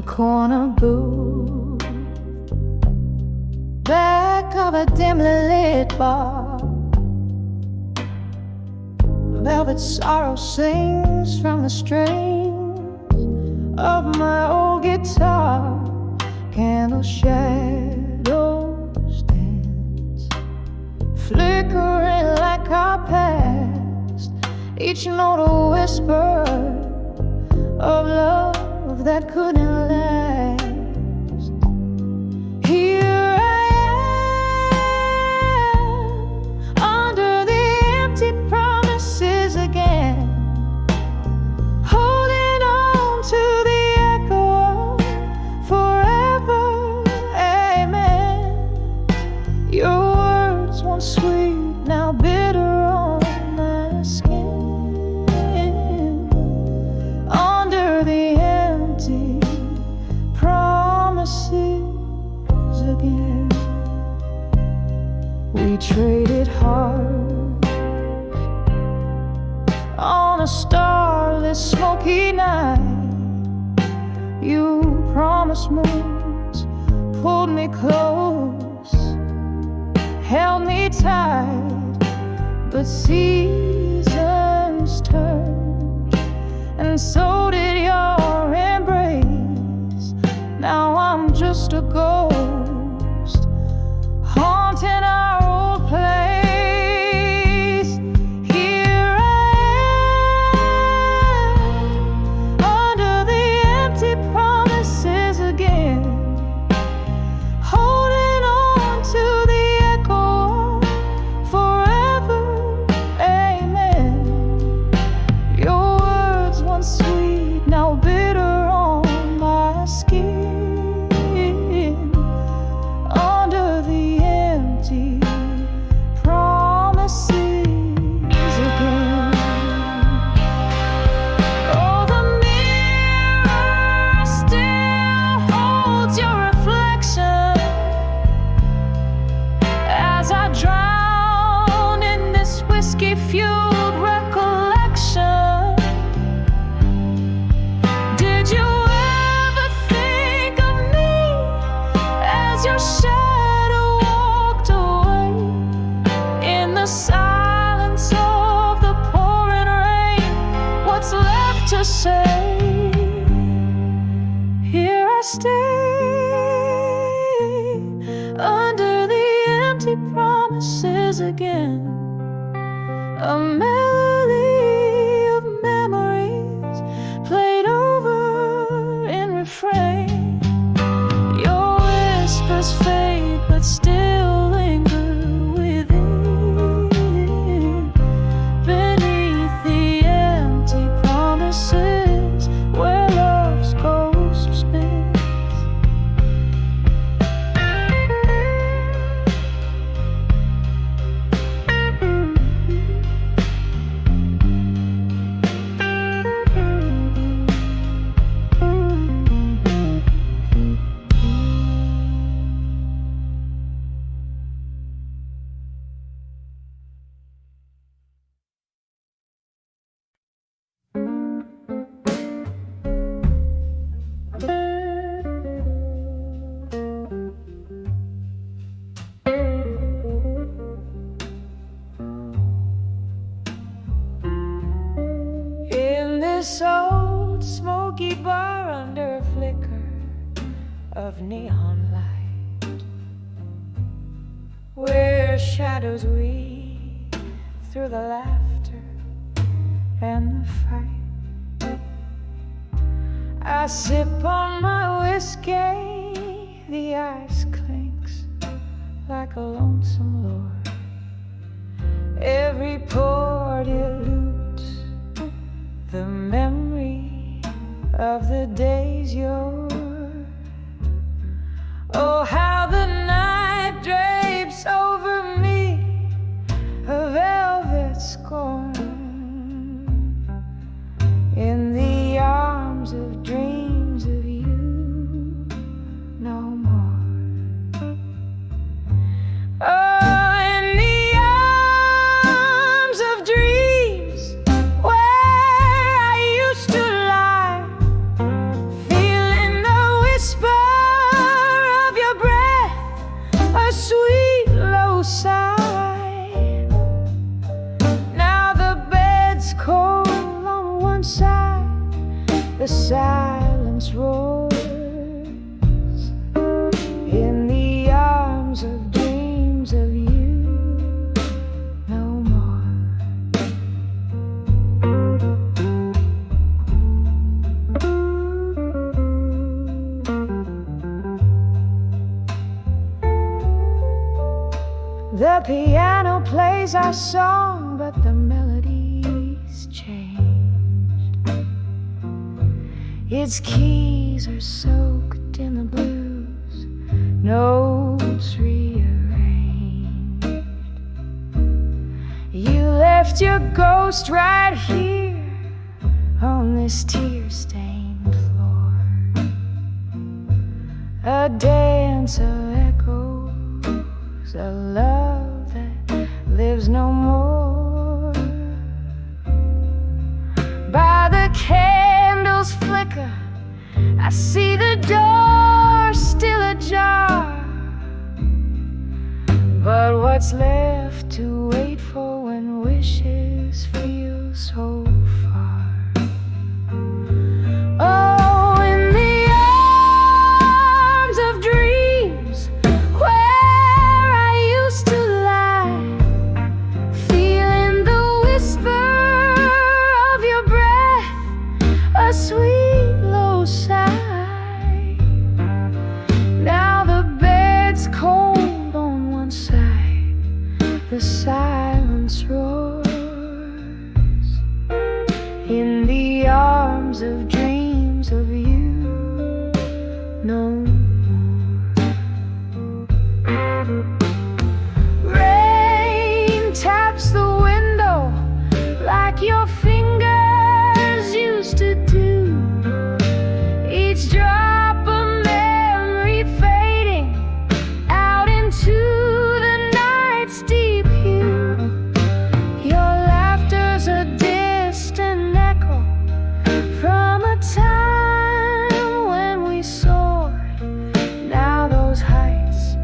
a corner booth, back of a dimly lit bar. Velvet sorrow sings from the strings of my old guitar. Candle shadows dance, flickering like our past, each note a whisper of love that couldn't last. Here I am, under the empty promises again, holding on to the echo of forever, amen. Your words once sweet, now bitter on my skin. Under the empty promises again, we traded hearts on a starless, smoky night. You promised moons, pulled me close, held me tight, but seasons turned, and so did your embrace. Now I'm just a ghost, haunting our old place. Here I am, under the empty promises again, holding on to the echo of forever, amen. Your words once sweet, now bitter on my skin. Under the empty promises again. Oh, the mirror still holds your reflection as I drown in this whiskey-fueled recollection. Did you ever think of me as your shadow walked away in the silence of the pouring rain? What's left to say? Here I stay, under the empty promises again, a melody of memories played over in refrain. Your whispers fade, but still linger within, beneath the empty promises where love's ghost spins. In this old smoky bar under a flicker of neon light, where shadows weave through the laughter and the fight, I sip on my whiskey, the ice clinks like a lonesome lord. Every pour dilutes the memory of the days you're. Oh, how the night drapes over me a velvet scorn, in the arms of dreams of you no more. Oh, in the arms of dreams where I used to lie, feeling the the silence roars in the arms of dreams of you no more. The piano plays our song, but the melody's changed. Its keys are soaked in the blues, notes rearranged. You left your ghost right here on this tear-stained floor, a dance of echoes, a love that lives no more. By the candle's flicker, I see the door still ajar, but what's left to wait for when wishes feel so far? Oh, in the arms of dreams where I used to lie, feeling the whisper of your breath, a sweet low sigh. Now the bed's cold on one side, the silence roars in the arms of dreams of you no more. Rain taps the window like your fingers used to do, each drop a memory fading out into the night's deep hue. Your laughter's a distant echo from a time when we soared. Now those heights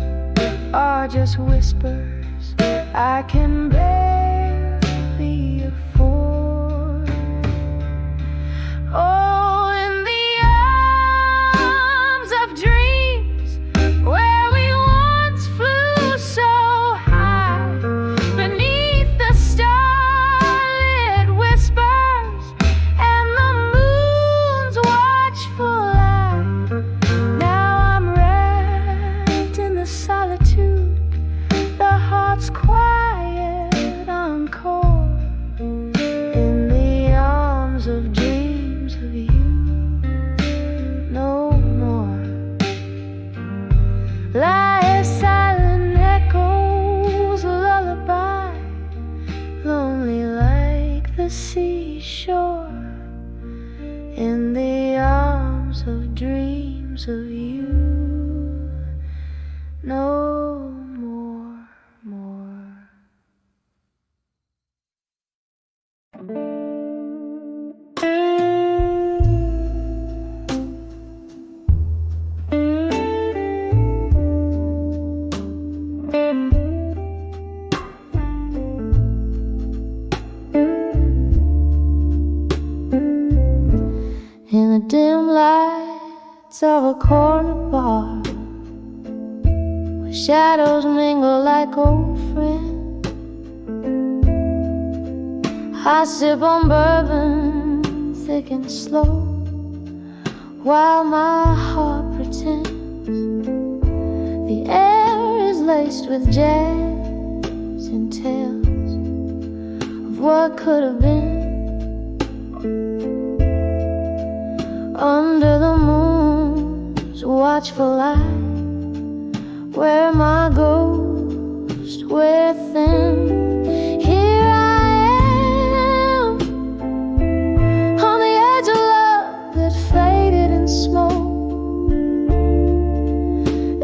are just whispers I can barely afford. Oh, in the arms of dreams where we once flew so high, beneath the starlit whispers and the moon's watchful eye. Now I'm wrapped in the solitude, the heart's quiet encore, in the arms of dreams of you no more. Lie silent echoes, lullaby, lonely like the seashore, in the arms of dreams of you no more, more. In the dim lights of a corner bar, where shadows mingle like old friends, I sip on bourbon thick and slow, while my heart pretends the air is laced with jazz and tales of what could have been. Under the moon's watchful eye, where my ghost within. Here I am, on the edge of love that faded in smoke.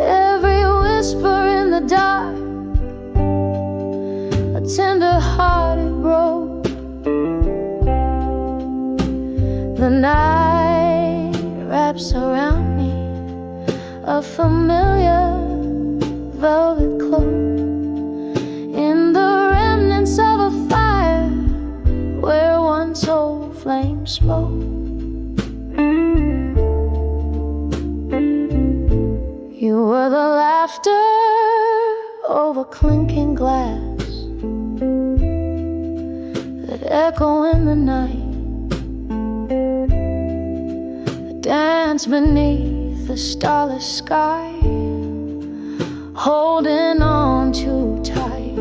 Every whisper in the dark, a tender heart it broke. The night wraps around me a familiar velvet cloak, in the remnants of a fire where once old flame spoke. laughter over clinking glass that echo in the night, the dance beneath the starless sky, holding on too tight.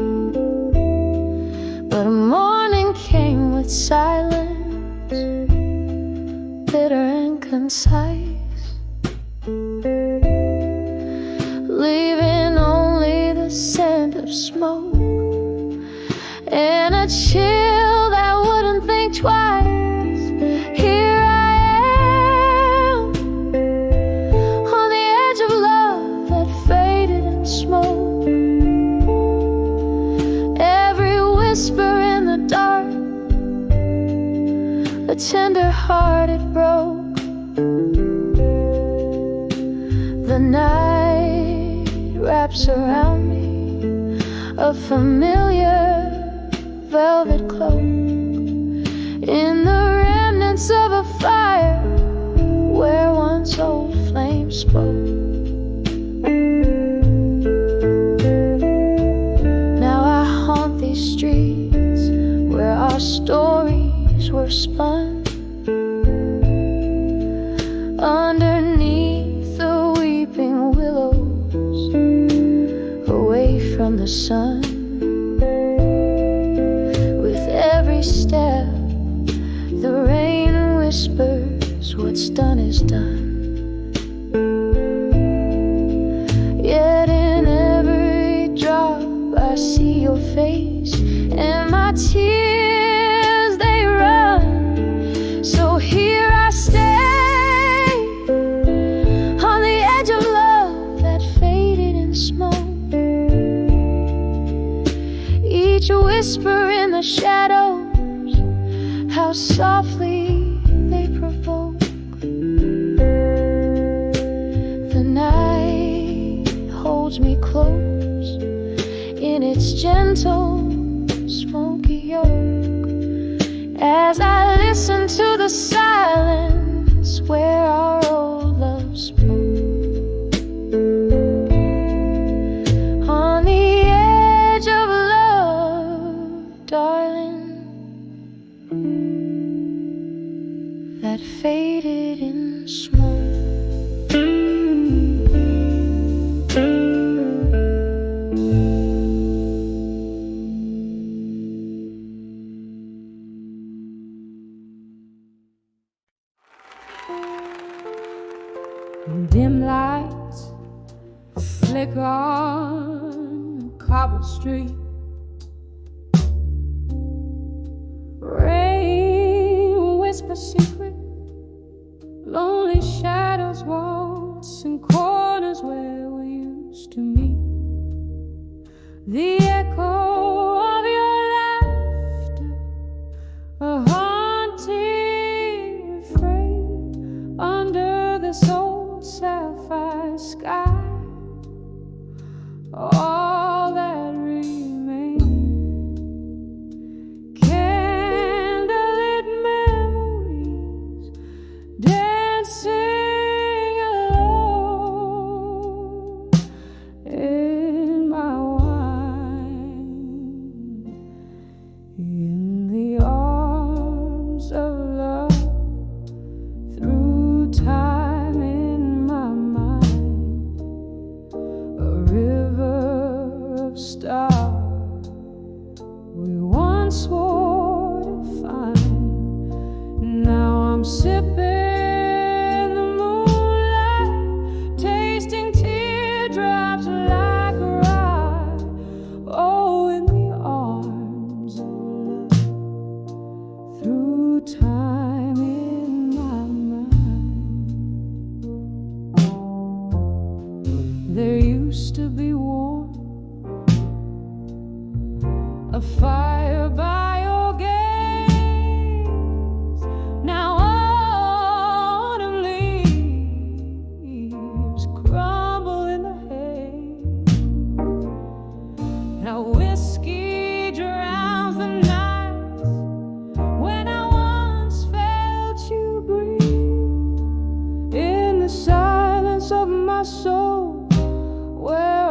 But morning came with silence, bitter and concise, leaving only the scent of smoke and a chill that wouldn't think twice. Here I am on the edge of love that faded in smoke. Every whisper in the dark, a tender heart it broke. The night wraps around me a familiar velvet cloak, in the remnants of a fire where once old flames spoke. Now I haunt these streets where our stories were spun, underneath the weeping willows, away from the sun. With every step, the rain whispers, what's done is done. Yet in every drop I see your face, and my tears they run. So here I stay on the edge of love that faded in smoke. Each whisper in the shadows, how softly they provoke. The night holds me close in its gentle, smoky yoke, as I listen to the silence where our old love spoke. On the edge of love, darling, that faded in smoke. Dim lights flicker on a cobbled street. Rain whispers secret, lonely shadows waltz in corners where we used to meet. The echo of your laughter, a haunting refrain under this old sapphire sky. All that remains, candlelit memories dancing alone in my wine, in the arms of love, through time in my mind, a river of stars we once swore to find. Now I'm sipping the moonlight, tasting teardrops like rye. Oh, in the arms of love, through time in my mind. There used to be warmth, a fire by your gaze. Now autumn leaves crumble in the haze. Now whiskey drowns the nights when I once felt you breathe in the silence of my soul, where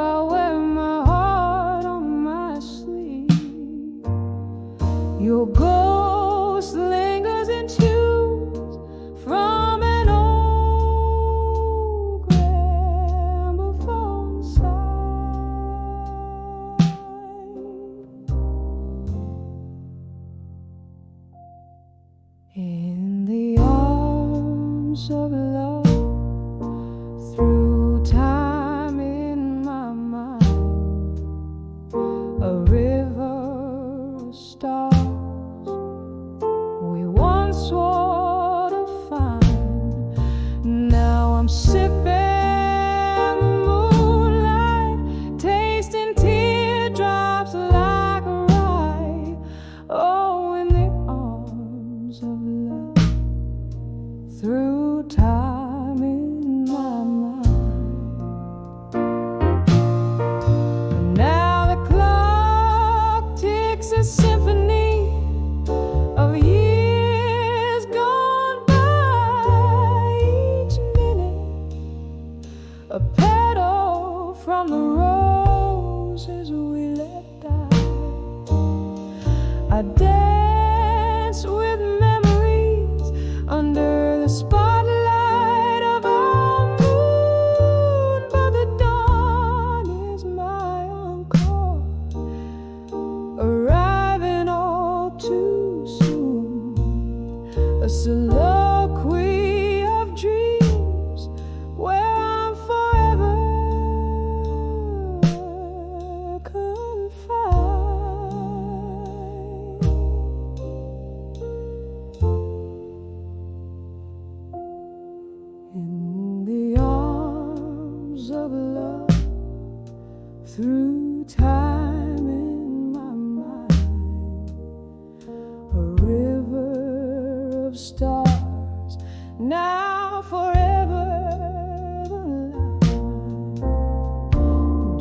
love through time in my mind. A river of stars we once swore to find. Now I'm sipping the moonlight, tasting teardrops like a rye. Oh, in the arms of love through time in my mind. Now the clock ticks a symphony of years gone by. Each minute a petal from the roses we let die. I dance with memories under the spotlight of our moon, but the dawn is my encore, arriving all too soon. A soliloquy of dreams where I'm forever confined. In the arms of love through time in my mind. A river of stars, now forever the line.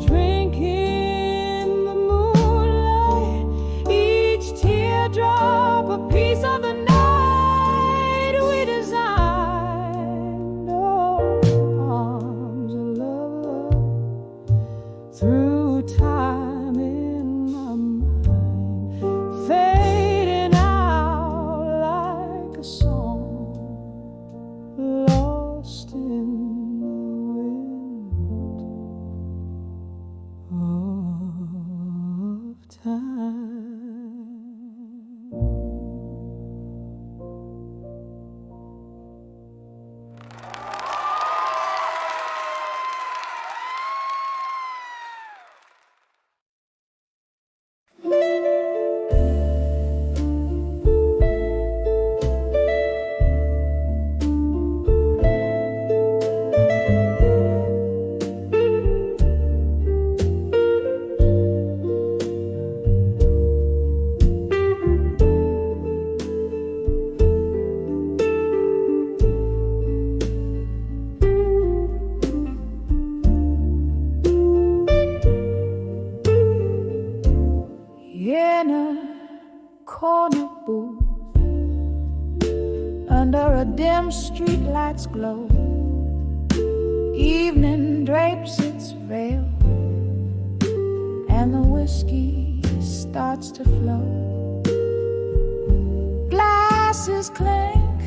Drinking the moonlight, each teardrop a piece of the night we designed. Oh, arms of love through time in my mind, fading out like a song lost in the wind of time. In a corner booth under a dim streetlight's glow, evening drapes its veil and the whiskey starts to flow. Glasses clink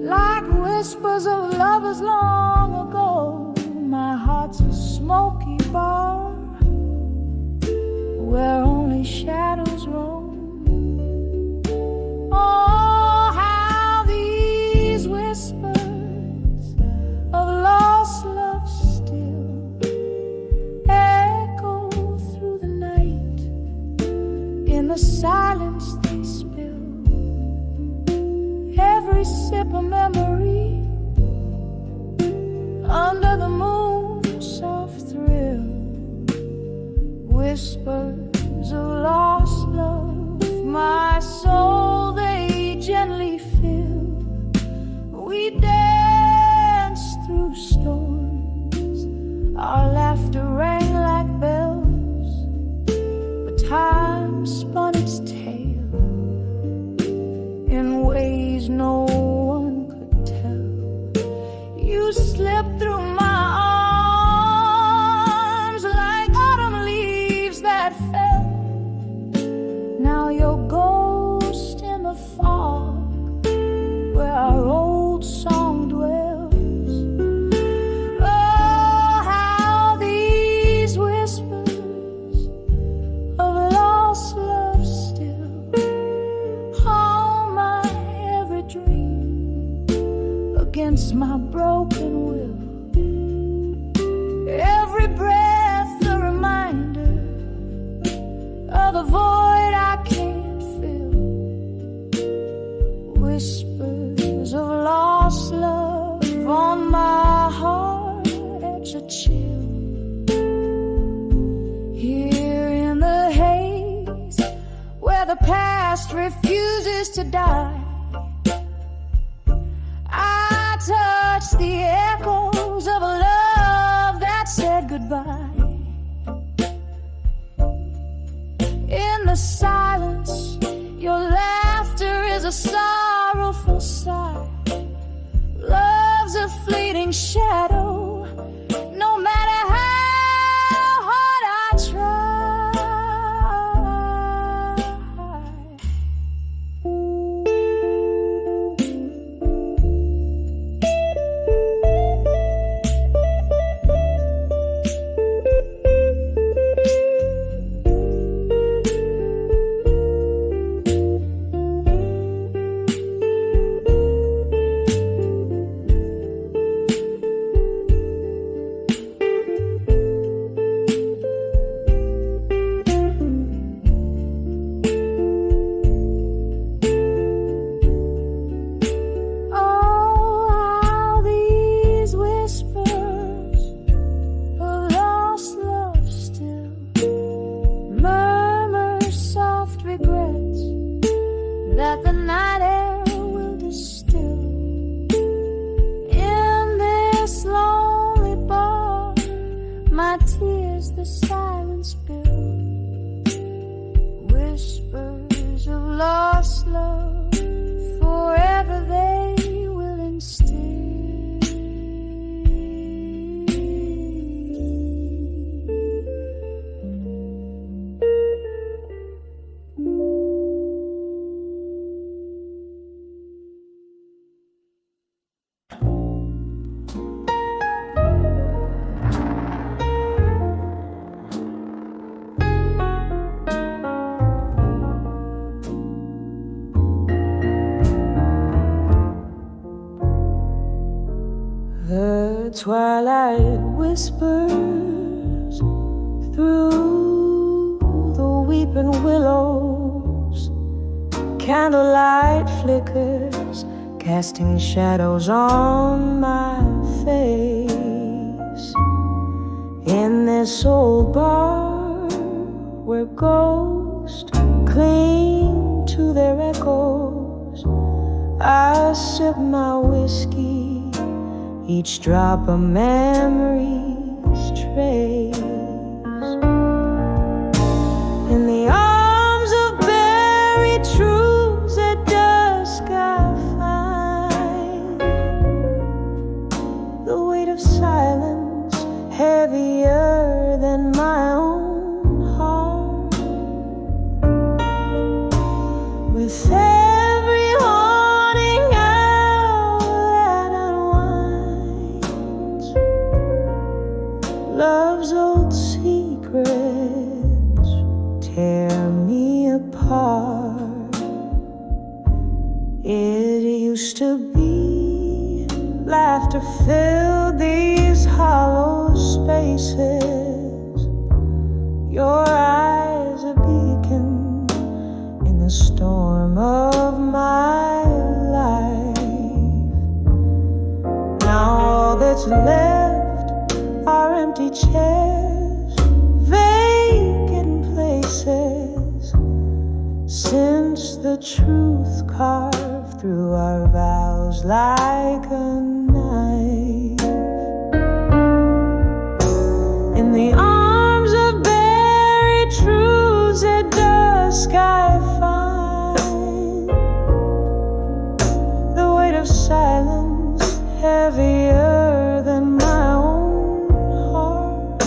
like whispers of lovers long ago. My heart's a smoky bar where only shadows roam. Oh, how these whispers of lost love still echo through the night. In the silence they spill every sip of memory under the moon's soft thrill. Whispers of lost love, my soul they gently fill. We dance through storms, our laughter rang like bells, but time spun its tale in ways no one could tell. You slipped through my arms like autumn leaves that fell. Now your ghost in the fog where our old song dwells. Oh, how these whispers of lost love still haunt my every dream against is my broken will. Every breath a reminder of the void I can't fill. Whispers of lost love on my heart, etch a chill. Here in the haze, where the past refuses to die, I touch the echoes of a love that said goodbye. In the silence, your laughter is a sorrowful sigh. Love's a fleeting shadow, no matter how hard I try. Twilight whispers through the weeping willows. Candlelight flickers, casting shadows on my face. In this old bar where ghosts cling to their echoes, I sip my whiskey, each drop a memory's trace. In the arms of buried truths at dusk I find the weight of silence heavier than my own heart. With every haunting love's old secrets tear me apart. It used to be laughter filled these hollow spaces. Your eyes a beacon in the storm of my life. Now all that's left are empty chairs, vacant places. Since the truth carved through our vows like a knife. In the arms of buried truths at dusk I find the weight of silence heavier than my own heart.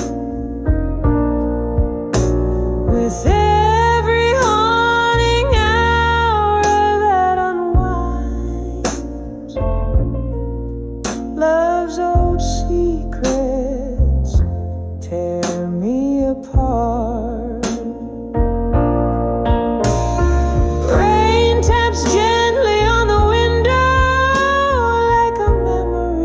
With every haunting hour that unwinds, love's old secrets tear me apart. Rain taps gently on the window like a memory.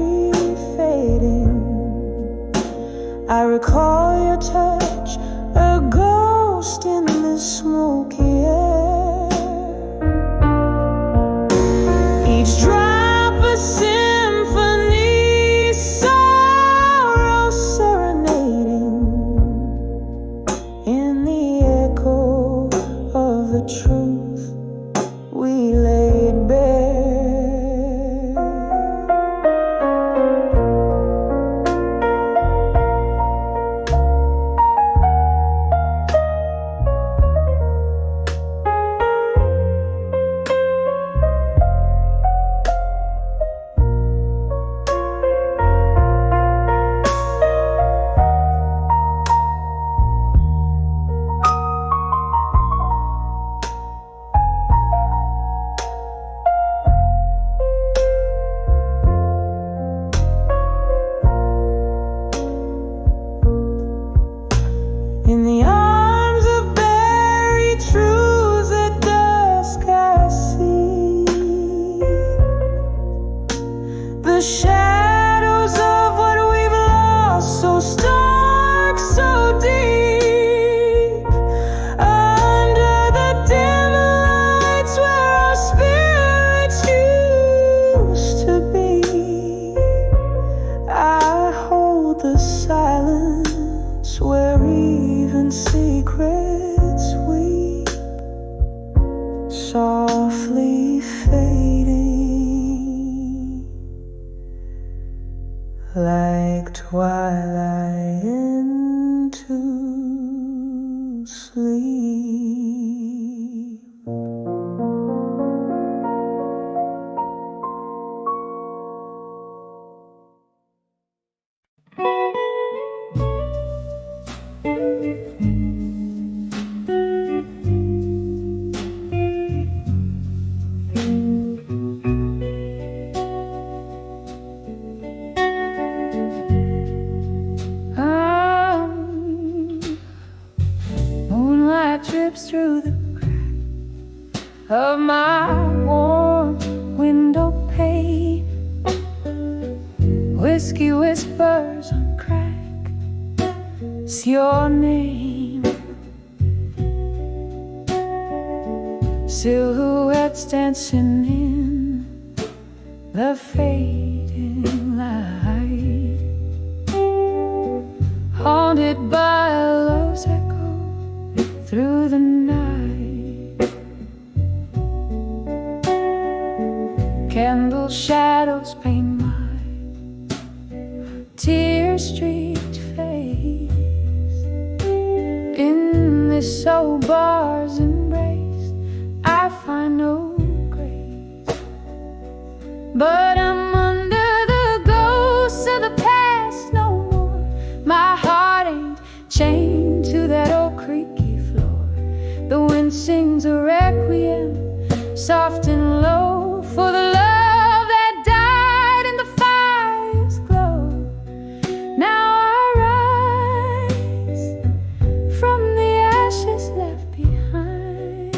the shadows of what we've lost, so stark, so deep, under the dim lights where our spirits used to be. I hold the silence where even secrets weep, softly fading like twilight into sleep. Moonlight drips through the crack of my warm window pane. Whiskey whispers on crack, it's your name. Silhouettes dancing in the fading light, haunted by love's echo through the night. Candle shadows paint my tear-streaked face. In this old bar's embrace, I find no grace, but I'm under the ghosts of the past no more. My heart ain't chained to that old creaky floor. The wind sings a requiem, soft and low, for the love that died in the fire's glow. Now I rise from the ashes left behind,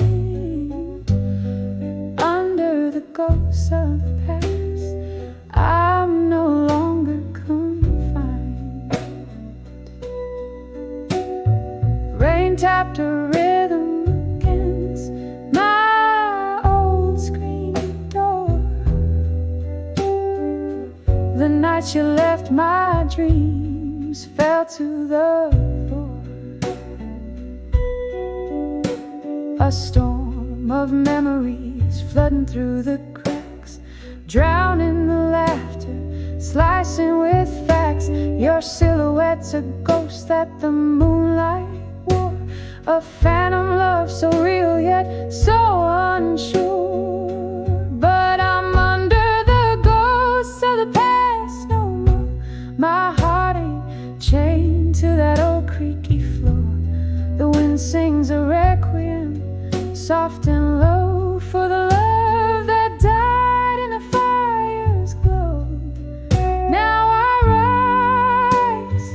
under the ghosts of the past. I'm no longer confined. Rain tapped a rhythm against my old screen door. The night you left, my dreams fell to the floor. A storm of memories flooding through the cracks, drowning the laughter, slicing with facts. Your silhouette's a ghost that the moonlight wore, a phantom love so real yet so unsure. But I'm under the ghosts of the past no more. My heart ain't chained to that old creaky floor. The wind sings a requiem, soft and low, for the love that died in the fire's glow. Now I rise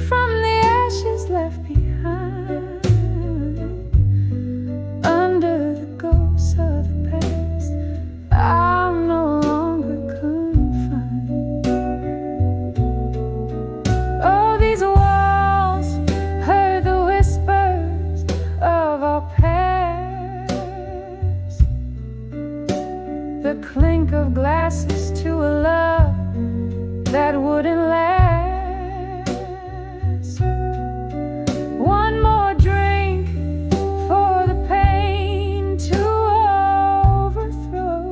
from the ashes left behind, under the ghosts of the past. I'm no longer confined. Oh, these walls heard the whispers of our past, the clink of glasses to a love that wouldn't last. One more drink for the pain to overthrow.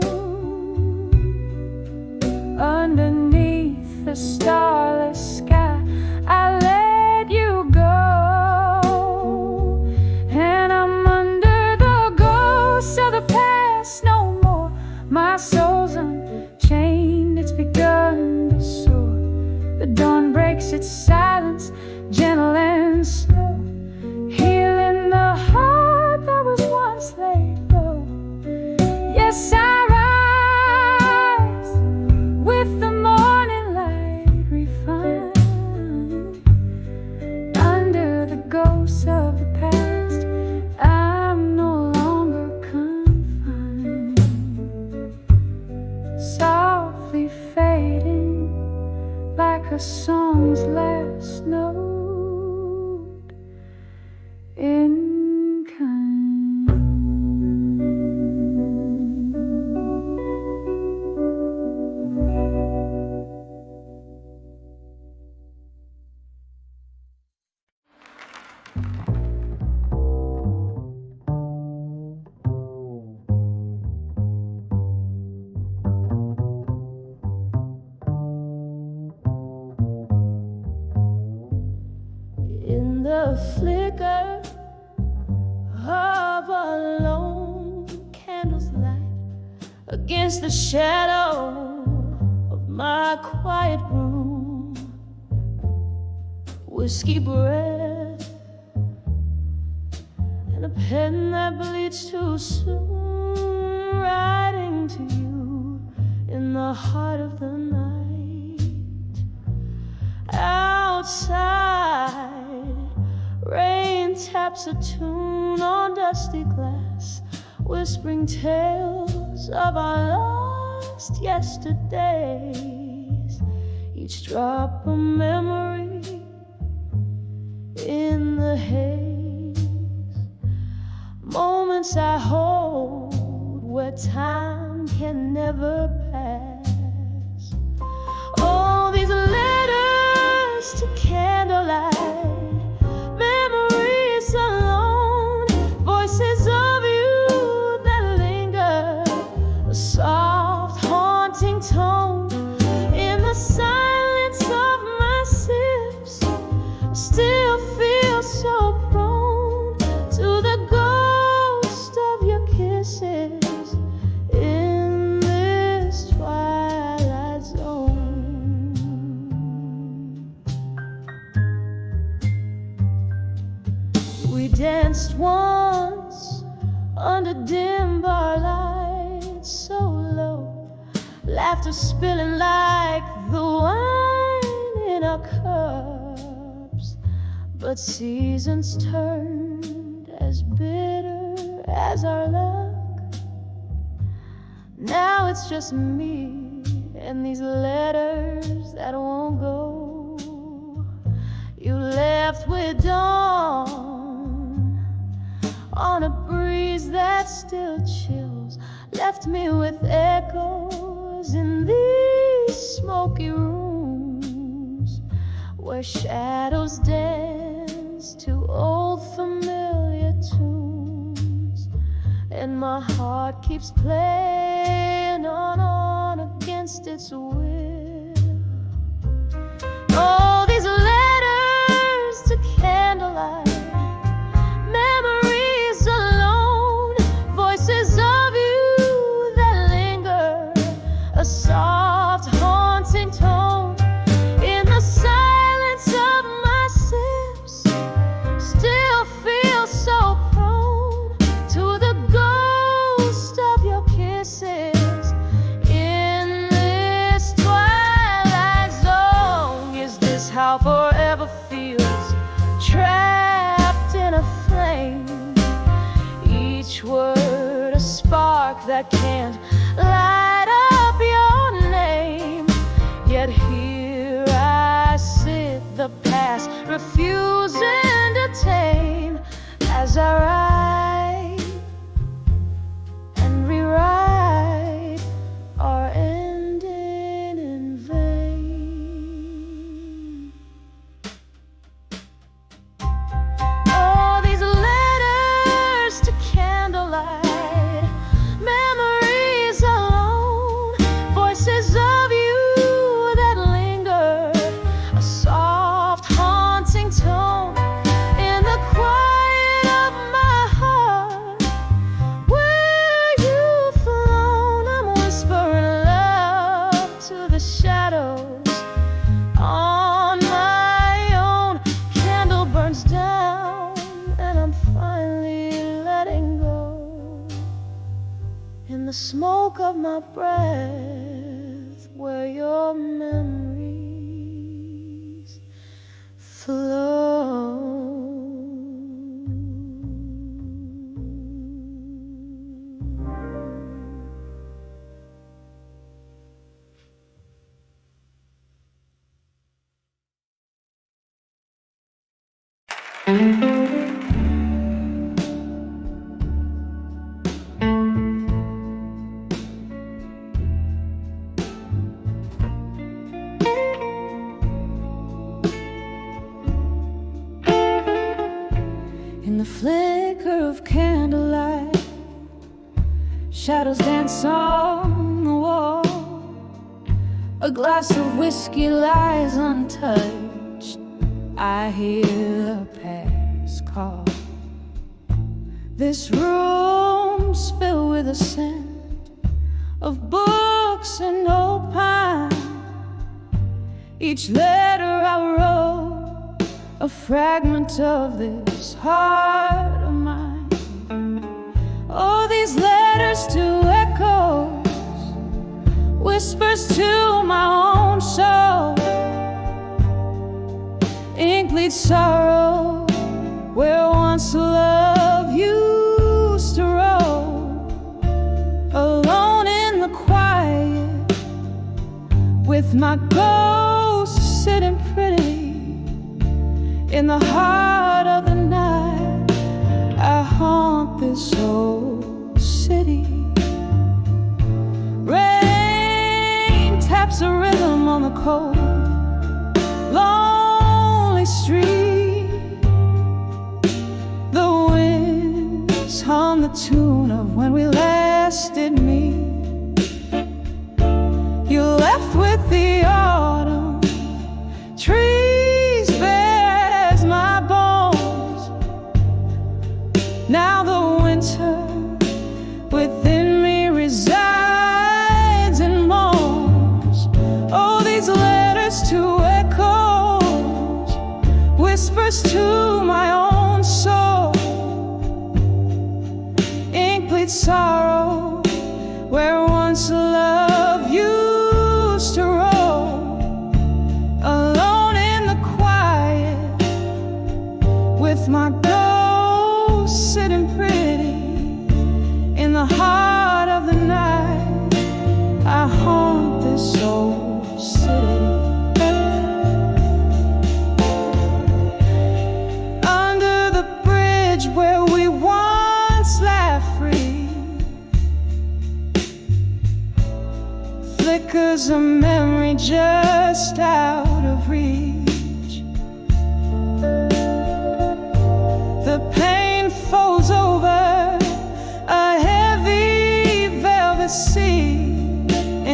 Underneath the starless sky, I let you go, and I'm under the ghosts of the past no more. My soul's unchained, it's begun to soar. The dawn breaks its silence, gentle and slow, healing the heart that was once laid low. Yes, I rise with the morning light refined, under the ghosts of the past. I'm no longer confined. Softly fade song's last note in kind. In the flicker of a lone candle's light, against the shadow of my quiet room, whiskey breath and a pen that bleeds too soon, writing to you in the heart of the night. Outside, rain taps a tune on dusty glass, whispering tales of our lost yesterdays. Each drop a memory in the haze. Moments I hold where time can never pass. All these letters to candlelight, memories alone, voices of you that linger, a soft haunting tone in the silence of my sips. Still feel so prone to the ghost of your kisses in this twilight zone. We danced once under dim bar lights, so low, laughter spilling like the wine in our cups. But seasons turned as bitter as our luck. Now it's just me and these letters that won't go. You left with dawn on a breeze that still chills, left me with echoes in these smoky rooms where shadows dance to old familiar tunes, and my heart keeps playing on against its will. All these letters to candlelight, memories alone, voices of you that linger, a soft haunting tone in the silence of my sips. Still feel so prone to the ghost of your kisses in this twilight zone. Is this how forever feels? Trapped in a flame, each word a spark that can't light up your name. Yet here I sit, the past refusing to tame, as I write and rewrite our ending in vain. All these letters to candlelight, memories alone, voices of you that linger, a soft haunting tone in the quiet of my heart. Where you've flown, I'm whispering love to the shadows on my own. Candle burns down and I'm finally letting go. In the smoke of my breath, where your memories flow. In the flicker of candlelight, shadows dance on the wall. A glass of whiskey lies untouched. I hear the past call. This room's filled with a scent of books and old pine. Each letter I wrote, a fragment of this heart of mine. Oh, these letters to echoes, whispers to my own soul. Ink bleeds sorrow where once love used to roll. Alone in the quiet, with my ghost sitting pretty in the heart of the night. I haunt this old city. Rain taps a rhythm on the cold, lonely street. The winds hum the tune of when we last did meet. You left with the autumn trees bare as my bones. Now the winter within me resides and moans. Oh, these letters to echoes, whispers to my own soul. Ink bleeds sorrow where once love used to roll. Alone in the quiet, with my ghost sitting pretty in the heart of the night. I haunt this old city. Under the bridge where we once laughed free, flickers a memory just out of reach. The pain folds over a heavy velvet sea.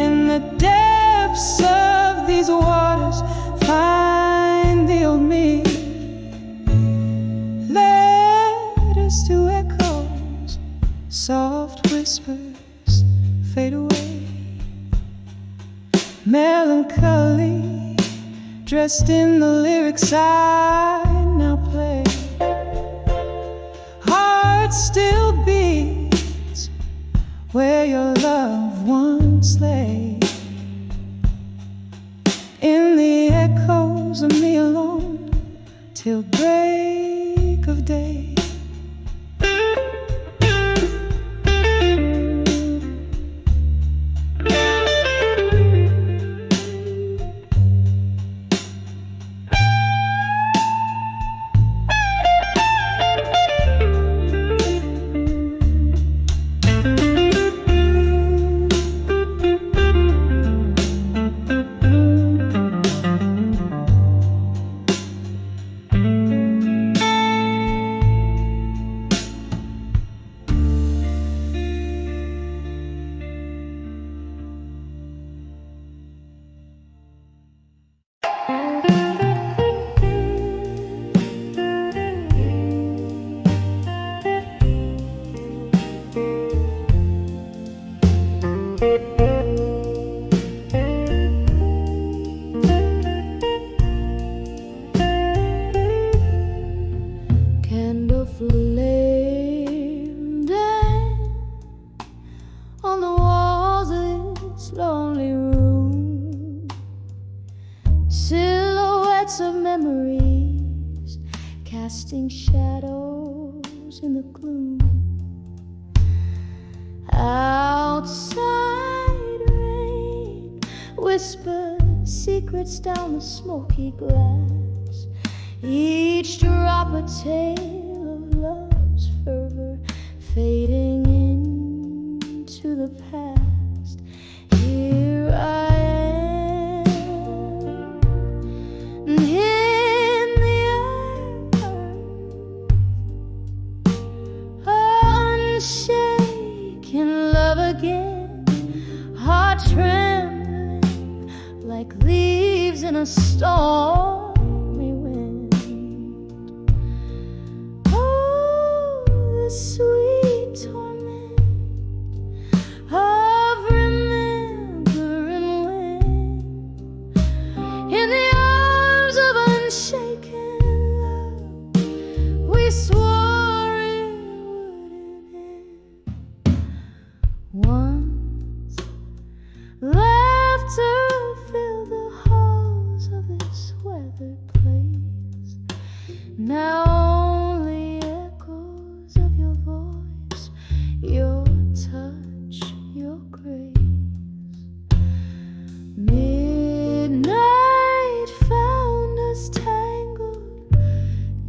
In the depths of these waters, find the old me. Letters to echoes, soft whispers fade away. Melancholy, dressed in the lyrics I now play. Heart still beats where your love once lay. In the echoes of me alone till break of day. Casting shadows in the gloom. Outside rain whispers secrets down the smoky glass. each drop a tale of love's fervor fading into the past. Here I am in the earth, unshaken love again, heart trembling like leaves in a stormy wind. Oh, the sweet torment of remembering when, in the arms of unshaken love, we swore it wouldn't end. Once left to fill the halls of this weathered place, now only echoes of your voice, your touch, your grace. Midnight found us tangled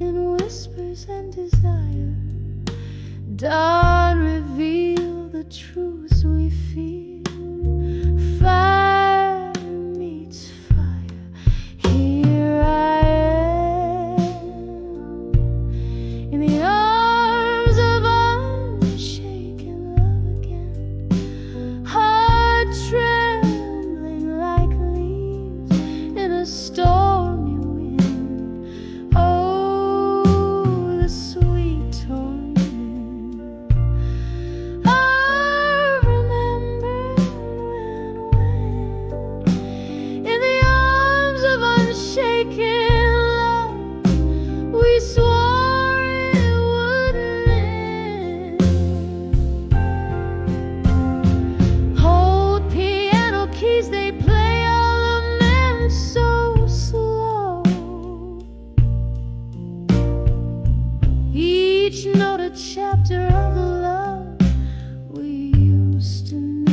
in whispers and desire. Dawn revealed the truths we feel. Fire meets fire. Here I am in the arms of unshaken love again, heart trembling like leaves in a stormy wind. Oh, the sweet torment of remembering when, in the arms of unshaken love, we swore it wouldn't end. Hold piano keys, they play all lament so slow. Each note a chapter of the love we used to know.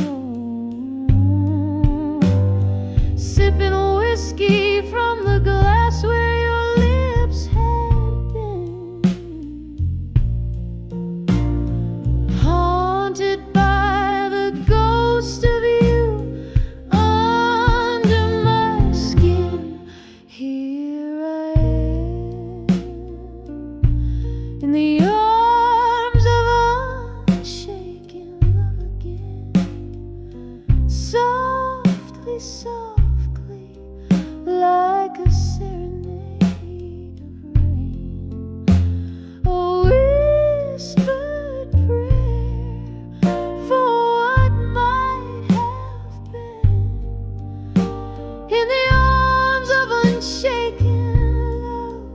Sipping whiskey from the glass where your lips had been. Haunted by the ghost of you under my skin. Here I am in the arms of unshaken love again. Softly, softly, like a serenade of rain, a whispered prayer for what might have been. In the arms of unshaken love,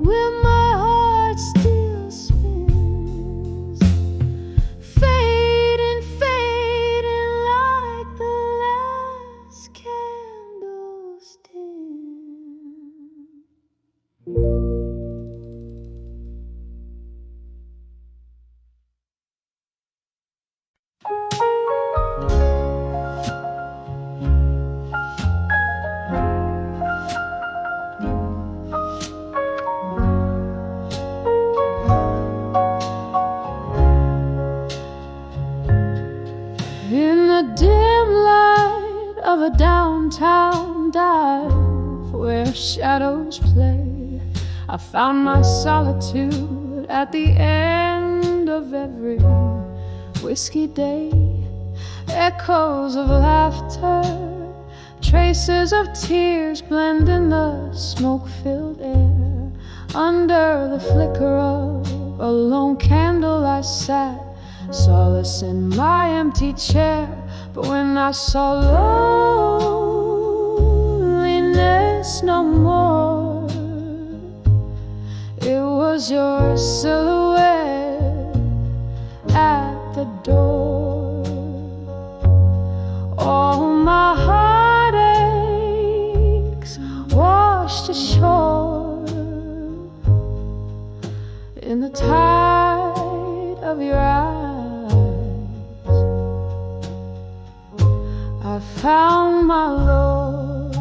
where my heart still spins, fading, fading like the last candle's dim. In the dim light of a downtown dive where shadows play, I found my solitude at the end of every whiskey day. Echoes of laughter, traces of tears blend in the smoke-filled air. Under the flicker of a lone candle I sat, solace in my empty chair. But when I saw loneliness no more, it was your silhouette at the door. All my heartaches washed ashore in the tide of your eyes. I found my Lord.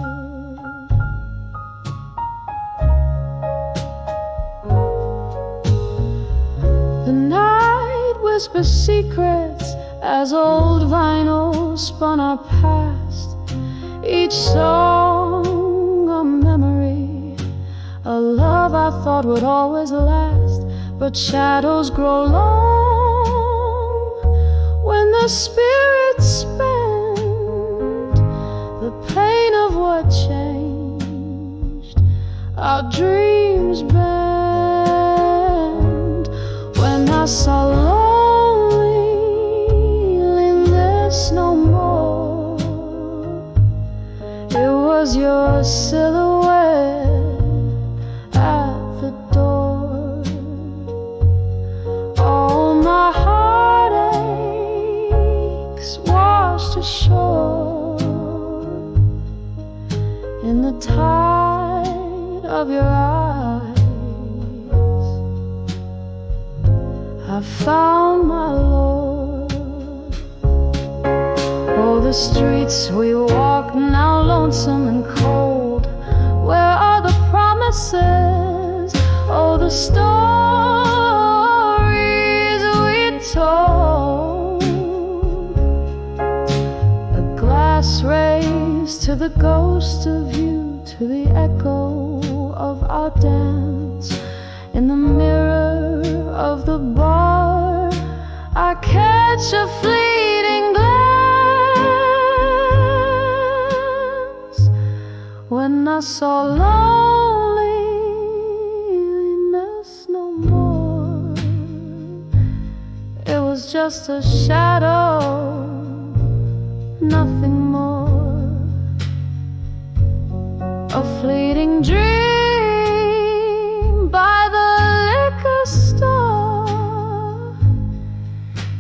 whisper secrets as old vinyl spun our past. Each song a memory, a love I thought would always last. But shadows grow long when the spirits spend the pain of what changed. Our dreams bend when I saw loneliness no more. It was your silhouette at the door. All my heartaches washed ashore in the tide of your eyes. I found my Lord. Oh, the streets we walk now lonesome and cold. Where are the promises? Oh, the stories we told. A glass raised to the ghost of you, to the echo of our dance. In the mirror of the bar, I catch a fleeting glance. When I saw loneliness no more, it was just a shadow, nothing more. A fleeting dream by the liquor store.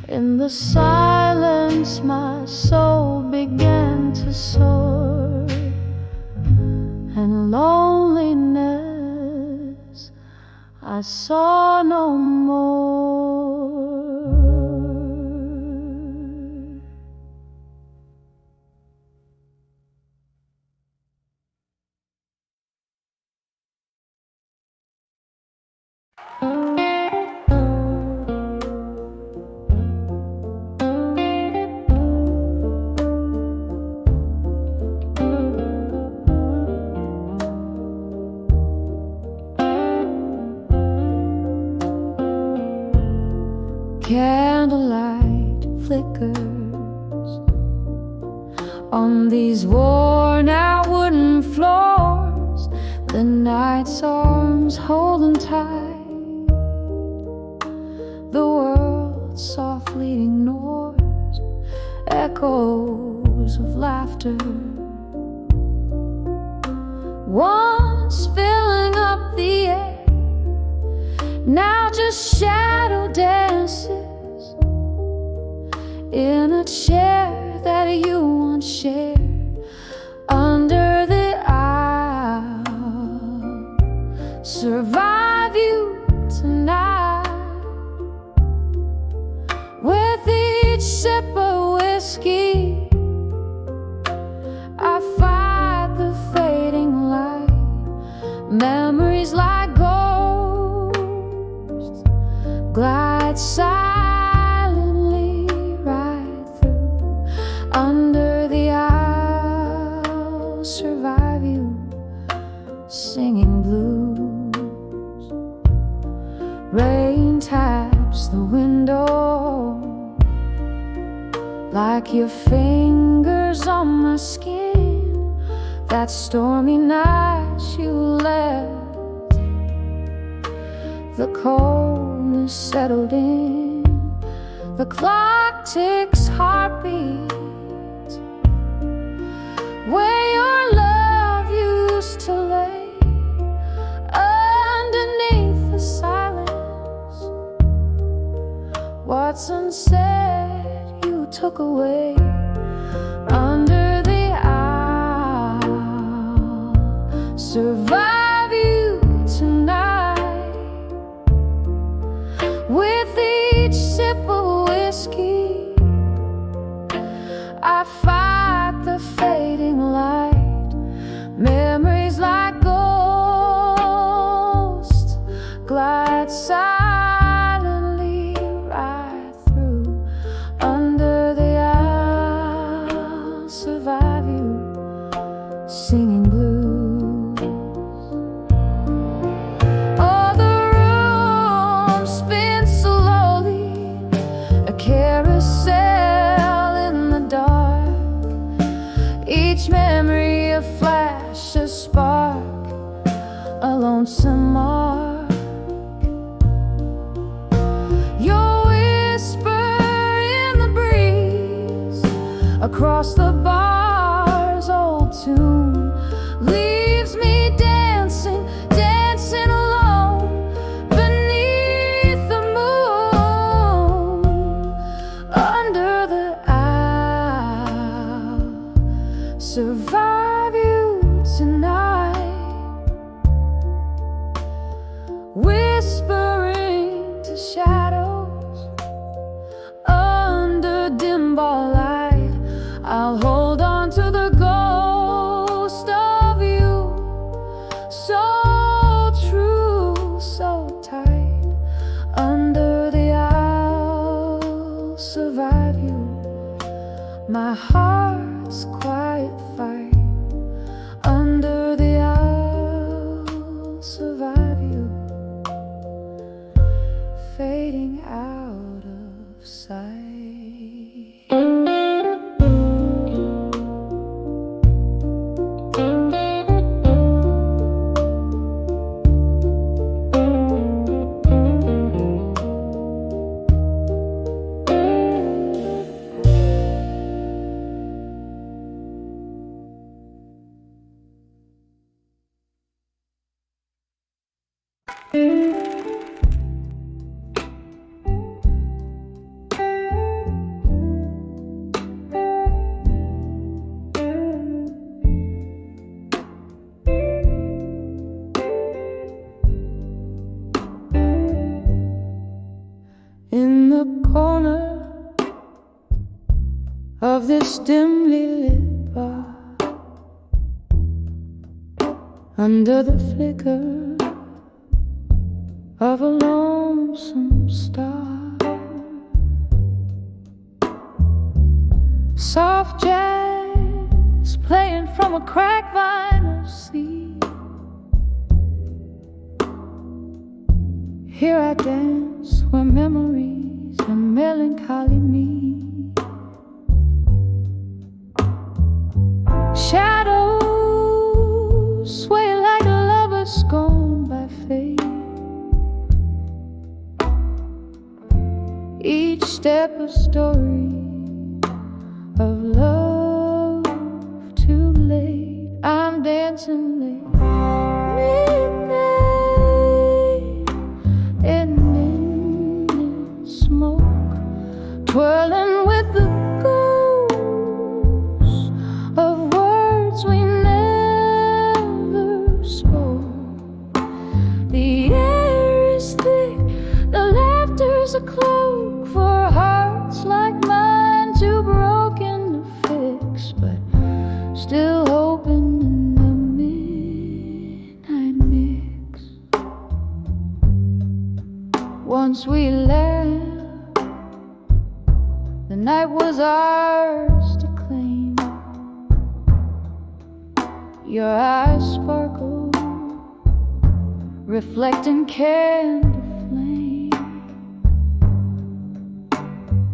In the silence my soul began to soar, and loneliness I saw no more. Candlelight flickers on these worn out wooden floors. The night's arms holding tight. The world softly ignores echoes of laughter, once filling up the air, now just shadow dances in a chair that you once shared under the aisle. Survive you tonight with each sip of whiskey. I fight the fading light, memories like ghosts glide silently right through under the aisle. Survive you singing blues. Rain taps the window like your fingers on my skin. That stormy night you left, the coldness settled in. The clock ticks heartbeats where your love used to lay underneath the silence. What's unsaid you took away under the aisle. Survive you tonight with each sip of whiskey. I fight the fading light, memories like ghosts glide silently right through. spark, a lonesome mark. Your whisper in the breeze, across the bar's old tune, leaves me dancing, dancing alone beneath the moon. Under the I'll survive you tonight, whispering to shadows under dim ball light. I'll hold on to the ghost of you, so true, so tight. Under the I'll survive you, my heart's quiet fight. Under the I'll survive you, fading out of sight. In the corner of this dimly lit bar, under the flicker of a lonesome star, soft jazz playing from a cracked vinyl sleeve. Here I dance where memories and melancholy meet. Shadows sway like lovers scorned by fate. Each step a story of love too late. I'm dancing late, midnight, ending in smoke, twirling with the ghosts of words we never spoke. The air is thick, the laughter's a cloak for hearts like mine, too broken to fix, but still hoping in the midnight mix. Once we left, the night was ours to claim. Your eyes sparkle, reflecting candle flame.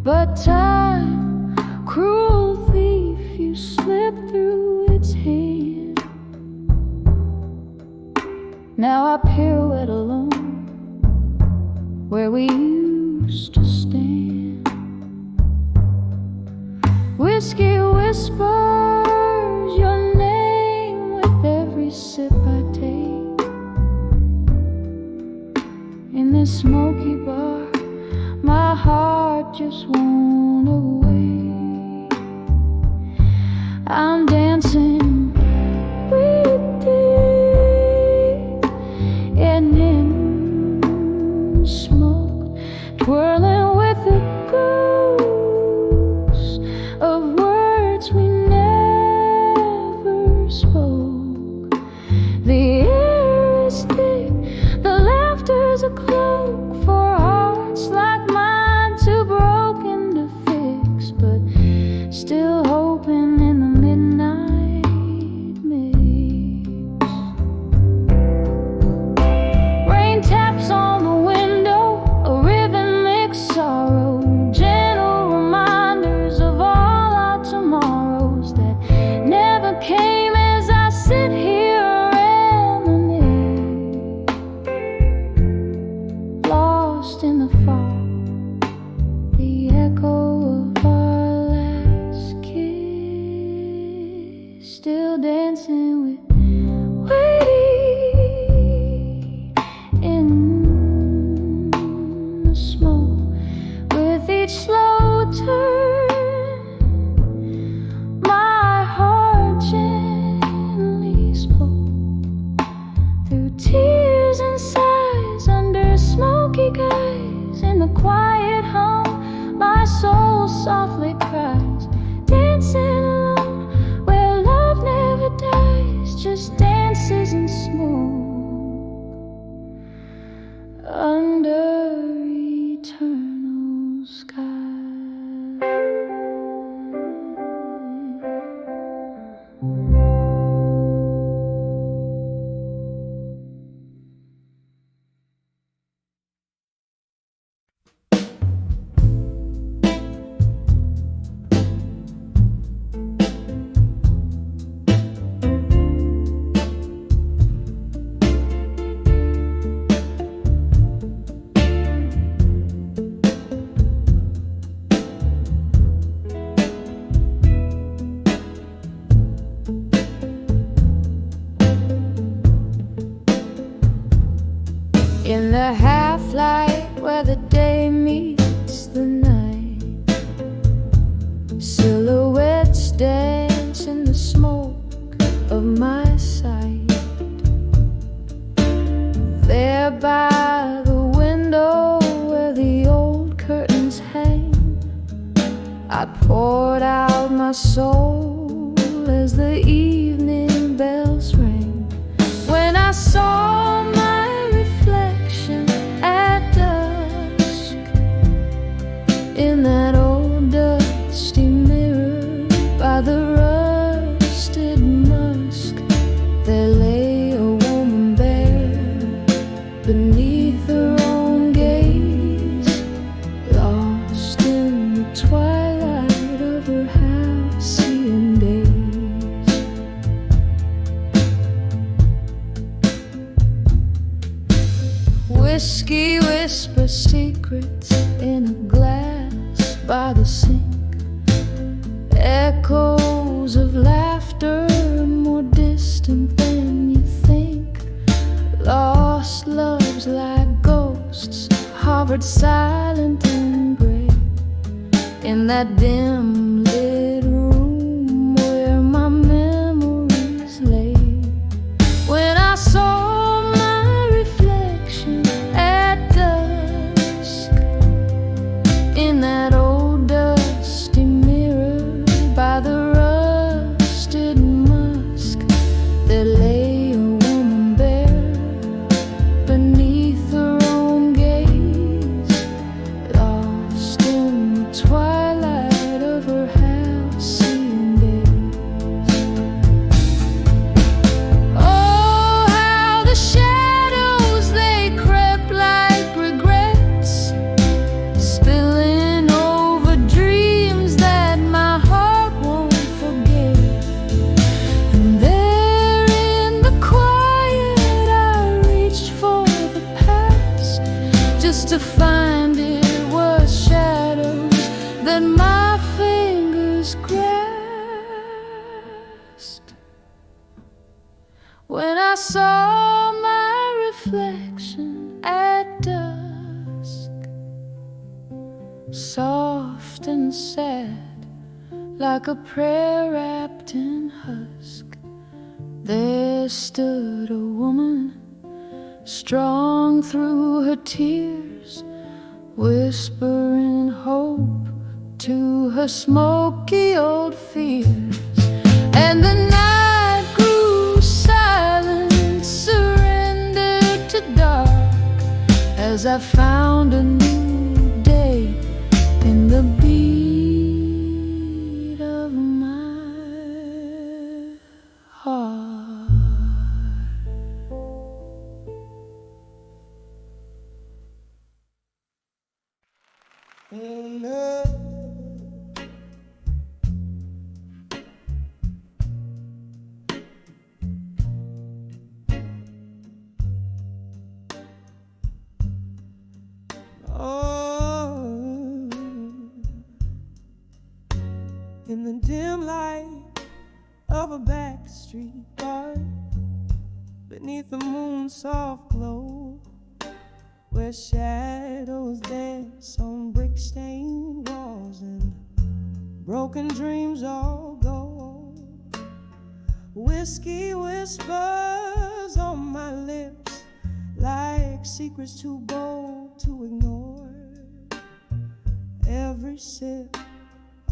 But time, cruel thief, you slip through its hand. Now I pirouette alone where we used to stand. Whiskey whispers your name with every sip I take. In this smoky bar, my heart just won't away. I'm dancing with thee, and in smoke, twirling with the ghosts of words we never spoke. The air is thick, the laughter's a cloak for hearts like mine, too broken to fix, but still hoping in the midnight mix. Rain taps on the window, a rhythmic sorrow, gentle reminders of all our tomorrows that never came. As I sit here the quiet hum, my soul softly cries, dancing alone where love never dies, just dances in smoke under eternal sky. In the half-light where the day meets the night, silhouettes dance in the smoke of my sight. There by the window where the old curtains hang, I poured out my soul as the evening bells rang. When I saw my reflection at dusk in that old dusty mirror by the rusted musk, there lay a woman bare beneath her own gaze, lost in the twilight of her halcyon days. Whiskey whispers secrets in a glass by the sink, echoes of laughter more distant than you think. Lost loves like ghosts hovered silent and gray in that dim lit room where my memories lay. When I saw my reflection at dusk in that old dusty mirror by the rusted musk, there lay a woman bare beneath her own gaze, lost in the twilight of her halcyon days. Oh, how the shadows they crept like regrets, spilling over dreams that my heart won't forget. And there in the quiet I reached for the past, just to find it was shadows that my fingers grasped. When I saw my reflection at dusk, soft and sad, like a prayer wrapped in husk, there stood a woman, strong through her tears, whispering hope to her smoky old fears. And the night grew silent, surrendered to dark, as I found a new day in the beat of my heart. Oh, in the dim light of a back street bar, beneath the moon's soft glow, where shadows dance on brick-stained walls and broken dreams all go. Whiskey whispers on my lips like secrets too bold to ignore. every sip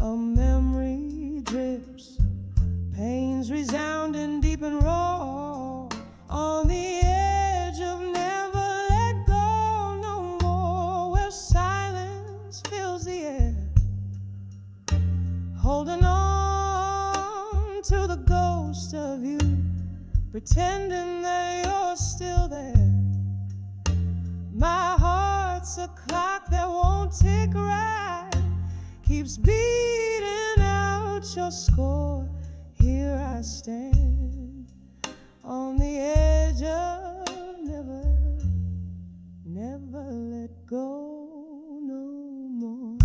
a memory drips, pains resounding deep and raw, on the edge of never let go no more, where silence fills the air, holding on to the ghost of you, pretending that you're still there. My heart's a clock that won't tick right, keeps beating out your score. Here I stand on the edge of never let go no more.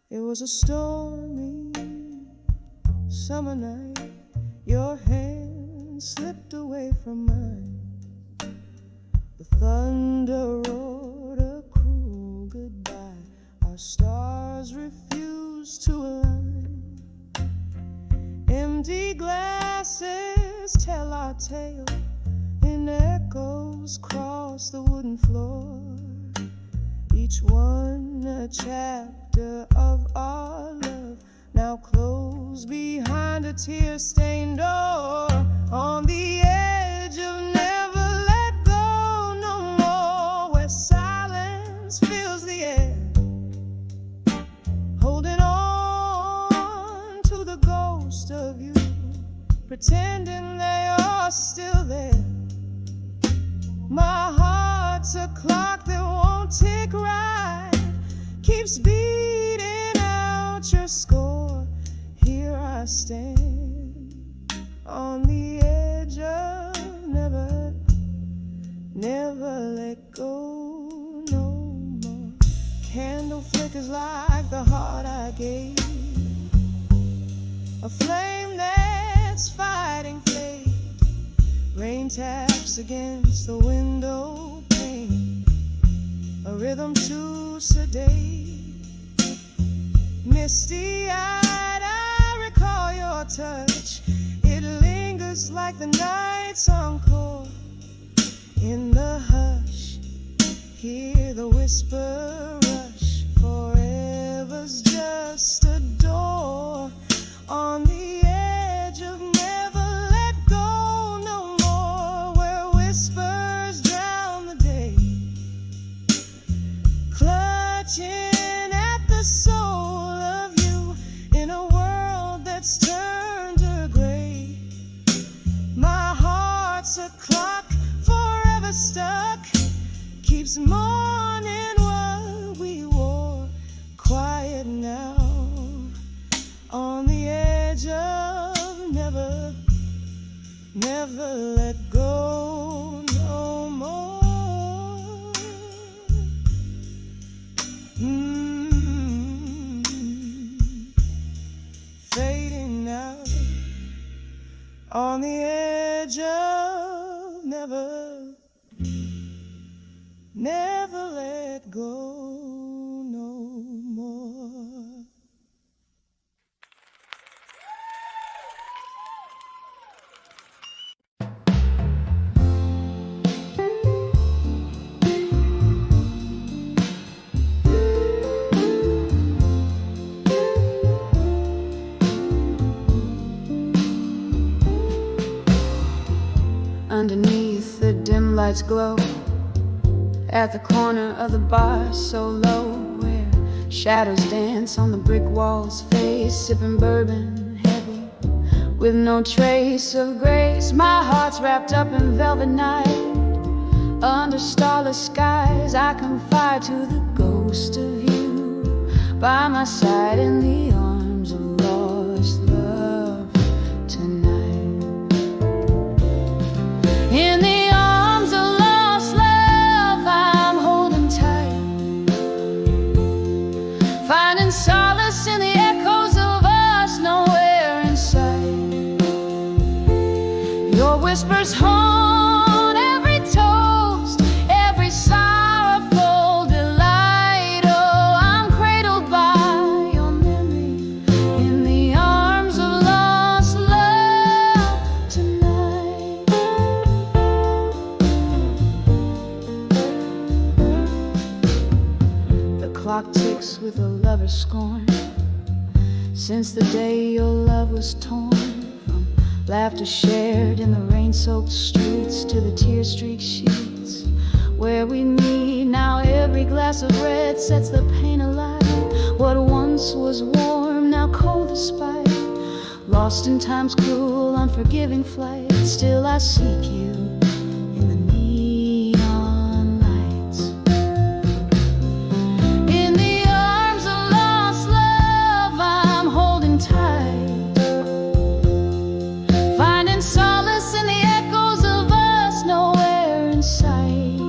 It was a stormy summer night, your hand slipped away from mine. The thunder roared a cruel goodbye, our stars refused to align. Empty glasses tell our tale, and echoes cross the wooden floor, each one a chapter of our love, now closed behind a tear-stained door, on the edge of never let go no more, where silence fills the air, holding on to the ghost of you, pretending that you're still there. My heart's a clock that won't tick right, keeps beating out your score. Here I stand on the edge of never let go no more. Candle flickers like the heart I gave, a flame that's fighting fate. Rain taps against the window pane, a rhythm too sedate. Misty-eyed, I recall your touch. It lingers like the night's encore. In the hush, hear the whisper rush. Forever's just a door on the edge of never let go no more, where whispers drown the day, clutching at the soul of you in a world that's turned to gray. My heart's a clock forever stuck, keeps mourning what we wore. Quiet now on the edge of never let go no more. Fading out on the edge of never let go no more. Underneath the dim lights glow, at the corner of the bar so low, where shadows dance on the brick walls, face sipping bourbon heavy, with no trace of grace. My heart's wrapped up in velvet night, under starless skies. I confide to the ghost of you, by my side in the arms of lost love tonight. In the arms of lost love, I'm holding tight, finding solace in the echoes of us nowhere in sight. Your whispers haunt every toast, every sorrowful delight. Oh, I'm cradled by your memory in the arms of lost love tonight. never scorn. Since the day your love was torn, from laughter shared in the rain-soaked streets to the tear-streaked sheets where we meet, now every glass of red sets the pain alight. What once was warm, now cold despite, lost in time's cruel, unforgiving flight. Still I seek you in the neon lights. In the arms of lost love I'm holding tight, finding solace in the echoes of us nowhere in sight.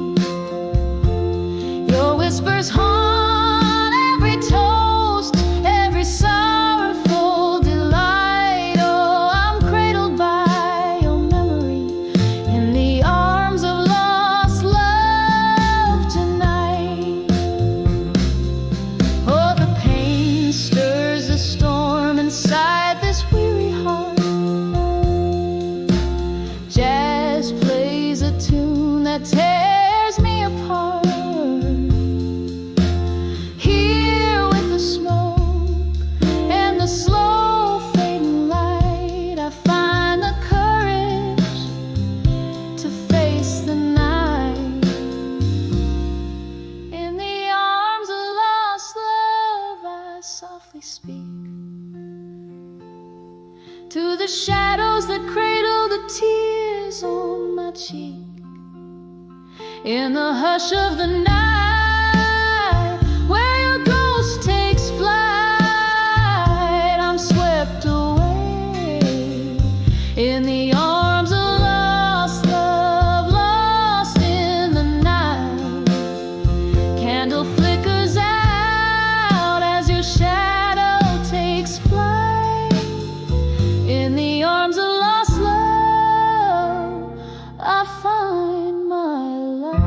Your whispers haunt every toast, every sorrowful delight. Oh, I'm cradled by your memory in the arms of lost love tonight. Oh, the pain stirs a storm inside this weary heart. Jazz plays a tune that tears me apart. Here with the smoke and the slow fading light, I find the courage to face the night. In the arms of lost love I softly speak to the shadows that cradle the tears on my cheek. In the hush of the night, where your ghost takes flight, I'm swept away in the arms of lost love, lost in the night. Candle flickers out as your shadow takes flight. In the arms of lost love, I find my light.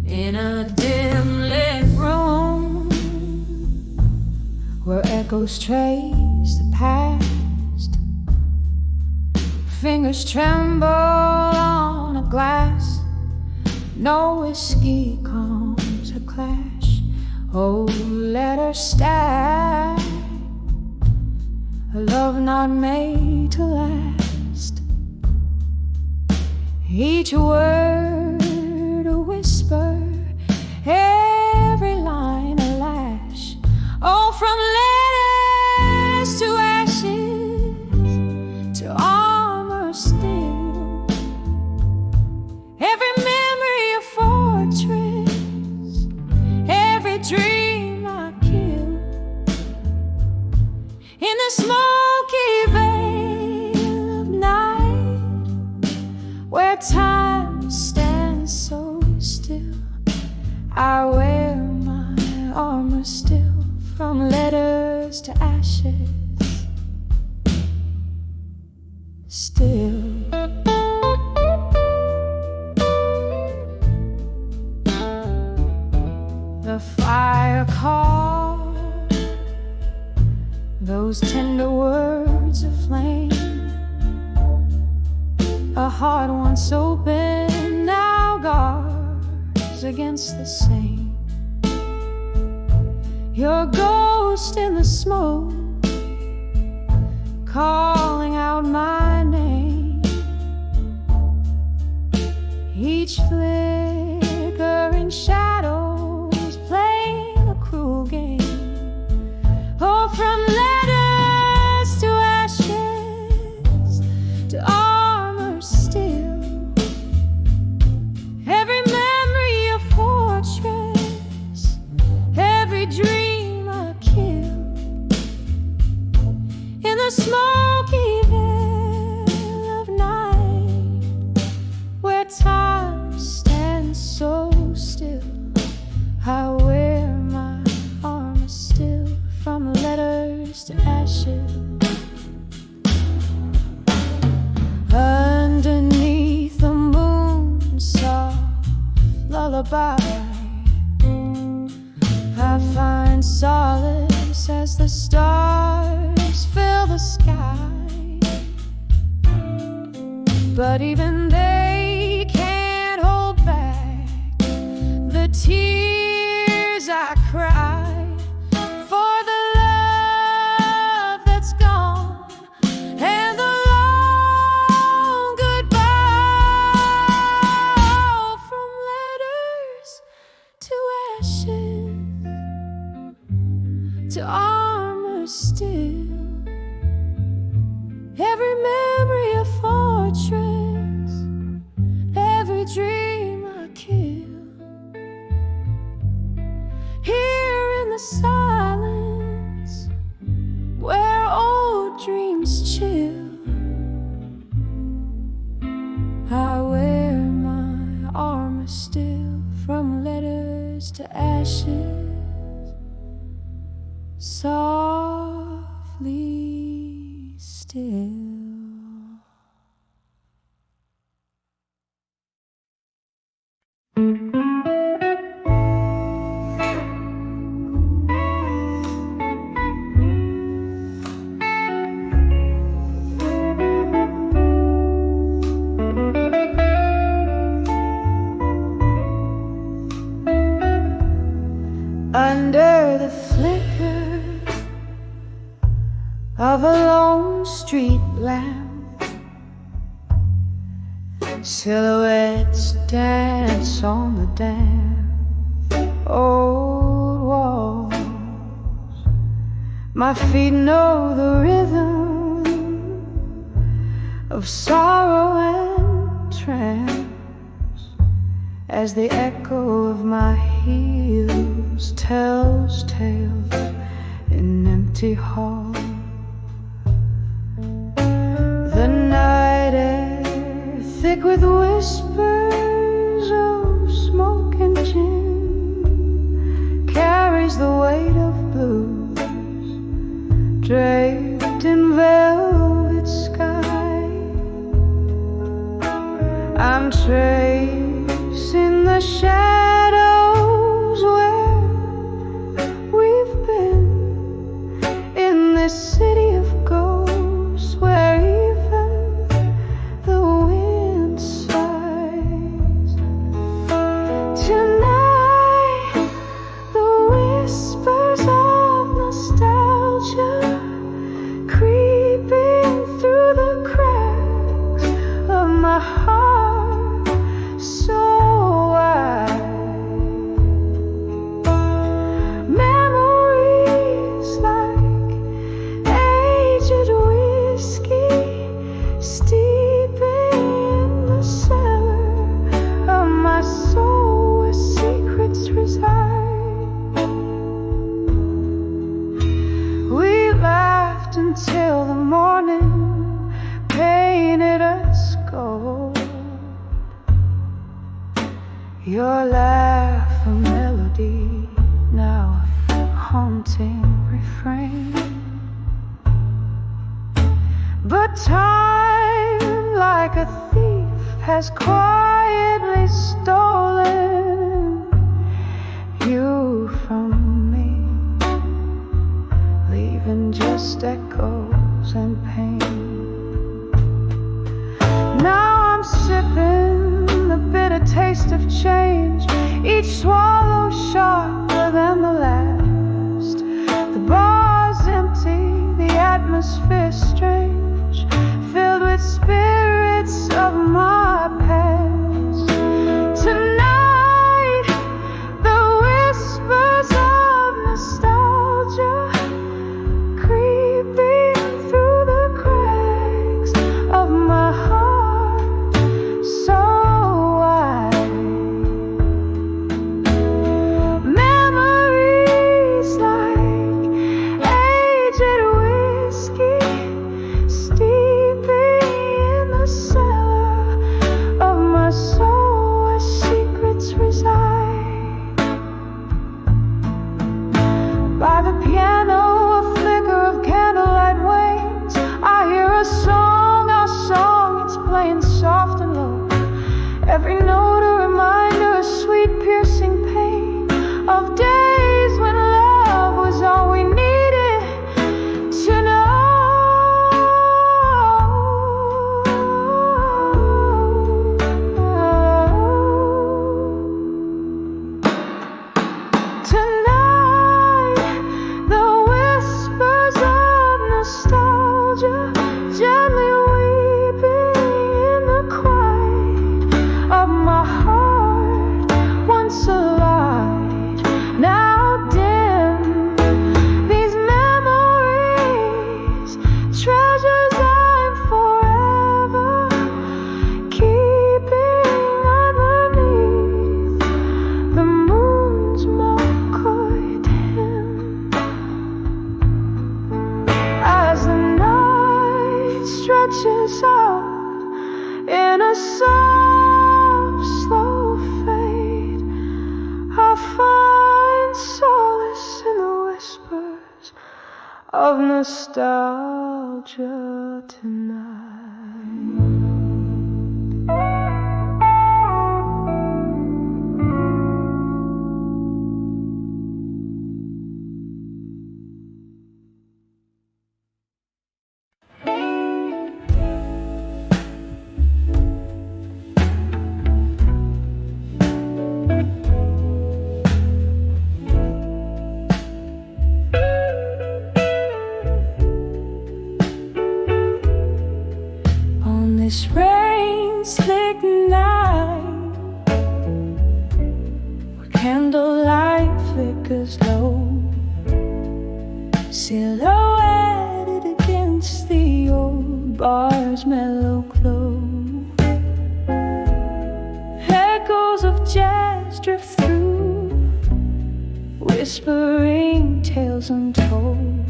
In a dim lit room where echoes trace the past, fingers tremble on a glass, no whiskey comes a clash. Oh, let her stay, a love not made to last. Each word a whisper, every line a lash. Oh, from letters to ashes, to armor still, every memory a fortress, every dream I kill. In the smoky veil of night, where time stands so still, I wear my armor still. From letters to ashes, still. The fire call, those tender words of flame, a heart once open now guards against the same. Your ghost in the smoke, calling out my name. Each flickering shadows playing a cruel game. Oh, from letters to ashes, to armor still, every memory a fortress, every dream I kill. In the smoky veil of night, where time stands so still, I wear my armor still. From letters to ashes, underneath the moon's soft lullaby, I find solace voice as the stars fill the sky. But even they can't hold back the tears I cry for the love that's gone and the long goodbye. From letters to ashes to armor still, every memory a fortress, every dream I kill. Here in the silence where old dreams chill, I wear my armor still. From letters to ashes, softly still. Under the flicker of a lone street lamp, silhouettes dance on the damp old walls. My feet know the rhythm of sorrow and trance as the echo of my heels tells tales in empty halls. The night air, thick with whispers of smoke and gin, carries the weight of blues, draped in velvet sky. I'm tracing the shadows where we've been in this city of ghosts, where even the wind sighs. Tonight, the whispers of nostalgia creeping through the cracks of my heart, so wide. Memories like aged whiskey steeping in the cellar of my soul where secrets reside. We laughed until the morning painted us gold. Your laugh a melody, now a haunting refrain. But time, like a thief, has quietly stolen you from me, leaving just echoes and pain. Now I'm sipping the bitter taste of change, each swallow sharper than the last. The bar's empty, the atmosphere strange, filled with spirits of my past. Tonight, the whispers of nostalgia creeping through the cracks of my heart, so wide. Memories reaches out in a soft, slow fade. I find solace in the whispers of nostalgia tonight. This rain-slick night, where candlelight flickers low, silhouetted against the old bar's mellow glow. Echoes of jazz drift through, whispering tales untold,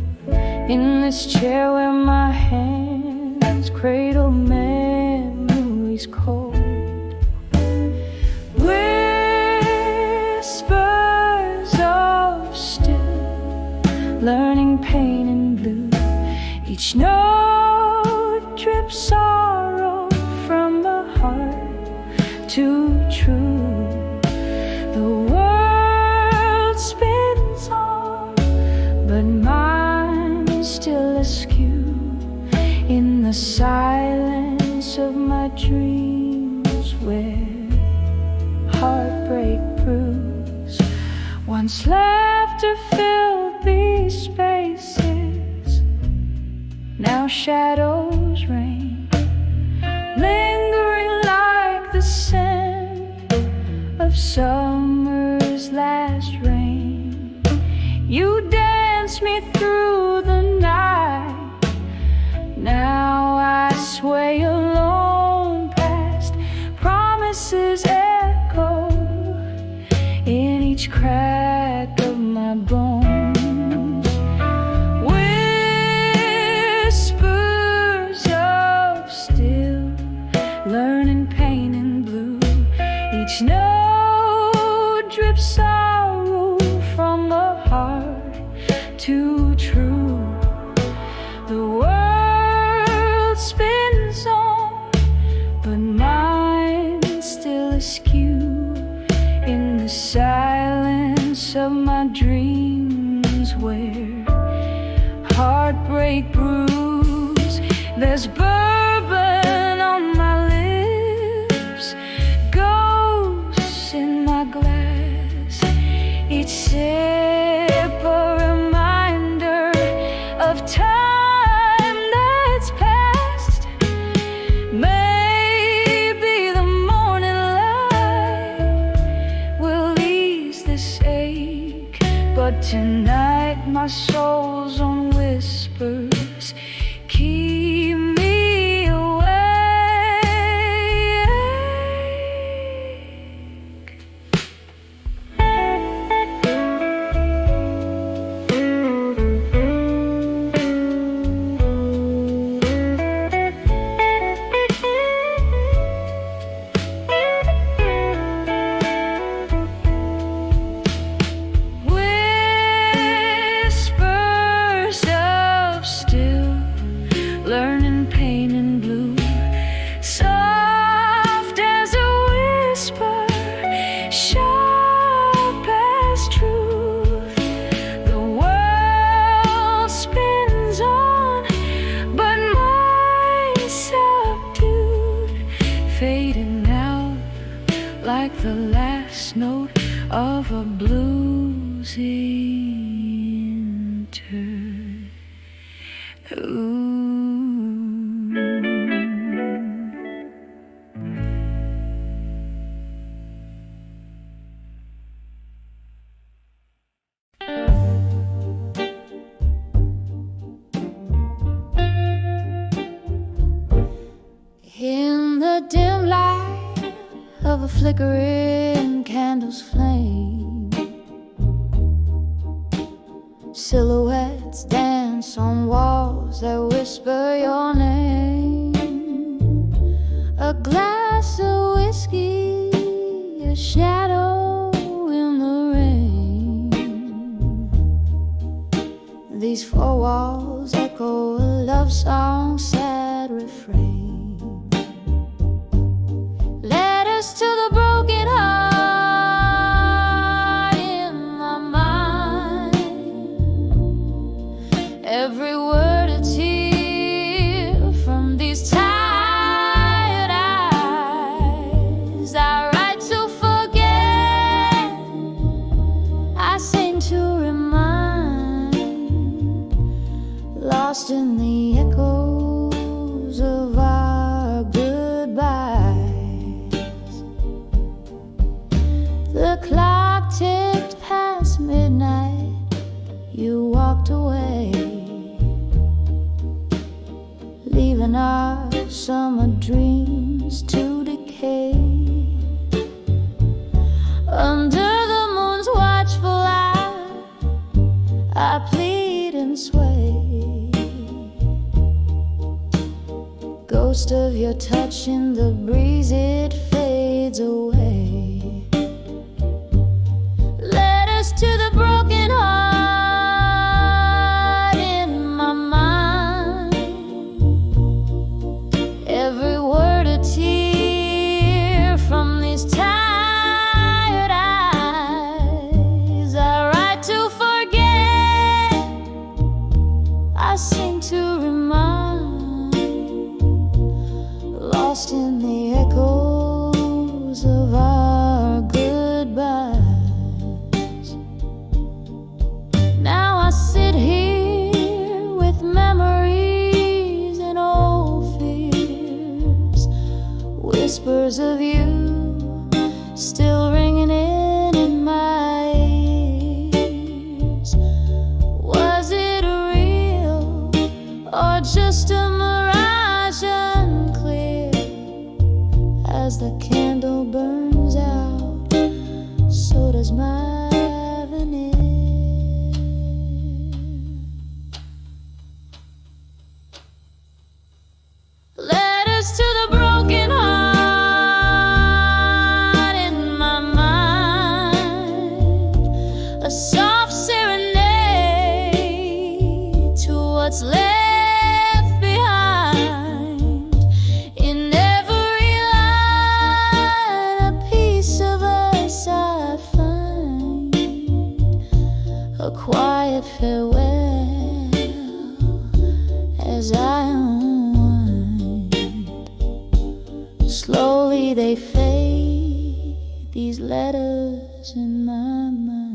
in this chair where my hands cradle memories cold. Whispers of still, learning pain and blue. Each note drips sorrow from the heart to true. The world spins on, but mine is still askew in the silence of my dreams, where heartbreak brews. Once laughter filled these spaces, now shadows reign, lingering like the scent of summer's last rain. You dance me through the night. Now I sway alone past promises echo in each crack of my bones. Whispers of still, learning pain and blue. Each note drips sorrow from the heart to true. The world spins on, but mine's still askew in the silence of my dreams, where heartbreak brews. There's bourbon on my lips, ghosts in my glass. Each sip a reminder of time tonight. My soul's on whispers keep me awake. Learning pain and blue, soft as a whisper, sharp as truth. The world spins on, but mine's subdued, fading out like the last note of a blues interlude. In the dim light of a flickering candle's flame, silhouettes dance on walls that whisper your name. glass of whiskey, a shadow in the rain. These four walls echo a love song's sad refrain. Letters to the broken heart in my mind. Every word a tear from these tired eyes. I write to forget, I sing to remind, lost in the echoes of our goodbyes. The clock ticked past midnight, you walked away, leaving our summer dreams to decay. Under the moon's watchful eye, I plead and sway. Ghost of your touch in the breeze, it fades away. Letters to the broken heart in my mind. Every word a tear from these tired eyes. I write to forget, I sing to remind, lost in the echoes of our goodbyes. Now I sit here with memories and old fears, whispers of you still ringing in my ears. Was it real or just a mirage unclear? As the candle burns out, so does my veneer. Letters to the broken heart in my mind. A soft serenade to what's left behind. In every line, a piece of us I find. A quiet farewell as I unwind. Slowly they fade, these letters in my mind.